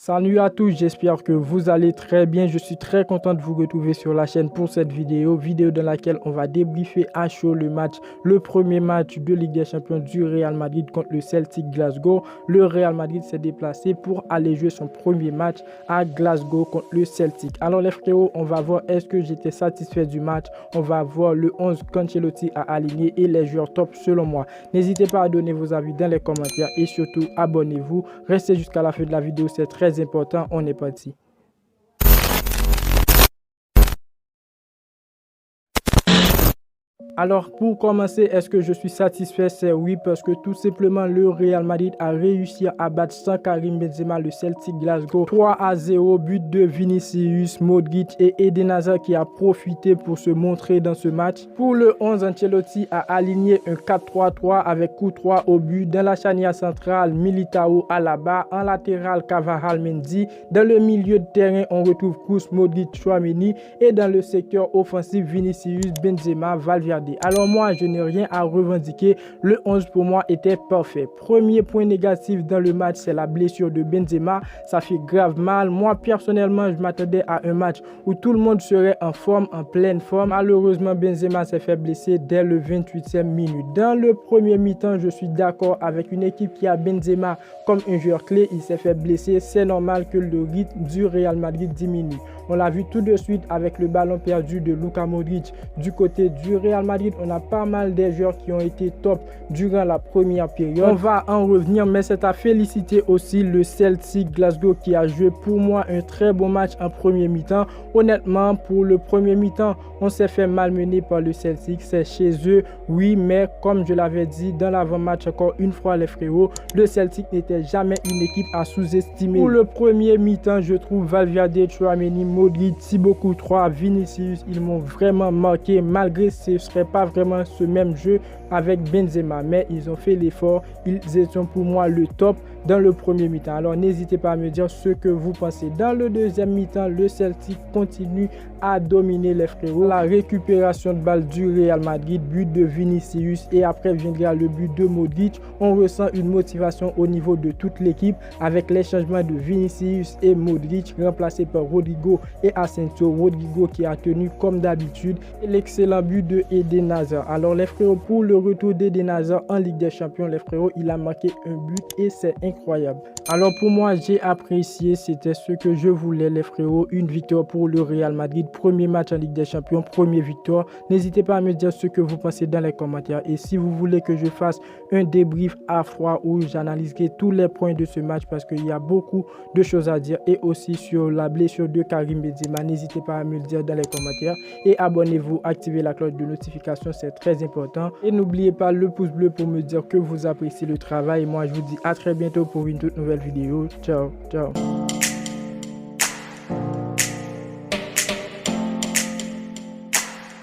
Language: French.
Salut à tous, j'espère que vous allez très bien. Je suis très content de vous retrouver sur la chaîne pour cette vidéo dans laquelle on va débriefer à chaud le premier match de Ligue des Champions du Real Madrid contre le Celtic Glasgow. Le Real Madrid s'est déplacé pour aller jouer son premier match à Glasgow contre le Celtic. Alors les frérots, on va voir est-ce que j'étais satisfait du match. On va voir le 11 qu'Ancelotti a aligné et les joueurs top selon moi. N'hésitez pas à donner vos avis dans les commentaires et surtout abonnez-vous. Restez jusqu'à la fin de la vidéo, c'est très important, on est parti. Alors pour commencer, est-ce que je suis satisfait? C'est oui, parce que tout simplement le Real Madrid a réussi à battre sans Karim Benzema le Celtic Glasgow 3-0, but de Vinicius, Modric et Eden Hazard qui a profité pour se montrer dans ce match. Pour le 11, Ancelotti a aligné un 4-3-3 avec Courtois au but. Dans la charnière centrale, Militao Alaba, en latéral Carvajal Mendy. Dans le milieu de terrain, on retrouve Kroos, Modric, Tchouaméni et dans le secteur offensif, Vinicius, Benzema, Valverde. Alors moi, je n'ai rien à revendiquer. Le 11 pour moi était parfait. Premier point négatif dans le match, c'est la blessure de Benzema. Ça fait grave mal. Moi, personnellement, je m'attendais à un match où tout le monde serait en forme, en pleine forme. Malheureusement, Benzema s'est fait blesser dès le 28e minute. Dans le premier mi-temps, je suis d'accord avec une équipe qui a Benzema comme un joueur clé. Il s'est fait blesser. C'est normal que le rythme du Real Madrid diminue. On l'a vu tout de suite avec le ballon perdu de Luka Modric. Du côté du Real Madrid, on a pas mal de joueurs qui ont été top durant la première période. On va en revenir, mais c'est à féliciter aussi le Celtic Glasgow qui a joué pour moi un très bon match en premier mi-temps. Honnêtement, pour le premier mi-temps, on s'est fait malmener par le Celtic. C'est chez eux, oui, mais comme je l'avais dit dans l'avant-match encore une fois les frérots, le Celtic n'était jamais une équipe à sous-estimer. Pour le premier mi-temps, je trouve Valverde, Tchouaméni, Modric, Thibaut Courtois, Vinicius, ils m'ont vraiment marqué malgré ce ne serait pas vraiment ce même jeu avec Benzema, mais ils ont fait l'effort, ils étaient pour moi le top dans le premier mi-temps. Alors n'hésitez pas à me dire ce que vous pensez. Dans le deuxième mi-temps, le Celtic continue à dominer les frérots. La récupération de balle du Real Madrid, but de Vinicius et après viendra le but de Modric. On ressent une motivation au niveau de toute l'équipe avec les changements de Vinicius et Modric remplacés par Rodrigo et Asensio. Rodrigo qui a tenu comme d'habitude et l'excellent but de Eden Hazard. Alors les frérots, pour le retour d'Eden Hazard en Ligue des Champions, les frérots, il a marqué un but et c'est incroyable. Alors pour moi, j'ai apprécié, c'était ce que je voulais les frérots, une victoire pour le Real Madrid, premier match en Ligue des Champions, première victoire. N'hésitez pas à me dire ce que vous pensez dans les commentaires et si vous voulez que je fasse un débrief à froid où j'analyserai tous les points de ce match parce qu'il y a beaucoup de choses à dire et aussi sur la blessure de Karim Benzema, n'hésitez pas à me le dire dans les commentaires et abonnez-vous, activez la cloche de notification, c'est très important et n'oubliez pas le pouce bleu pour me dire que vous appréciez le travail. Moi je vous dis à très bientôt pour une toute nouvelle vidéo. Ciao, ciao.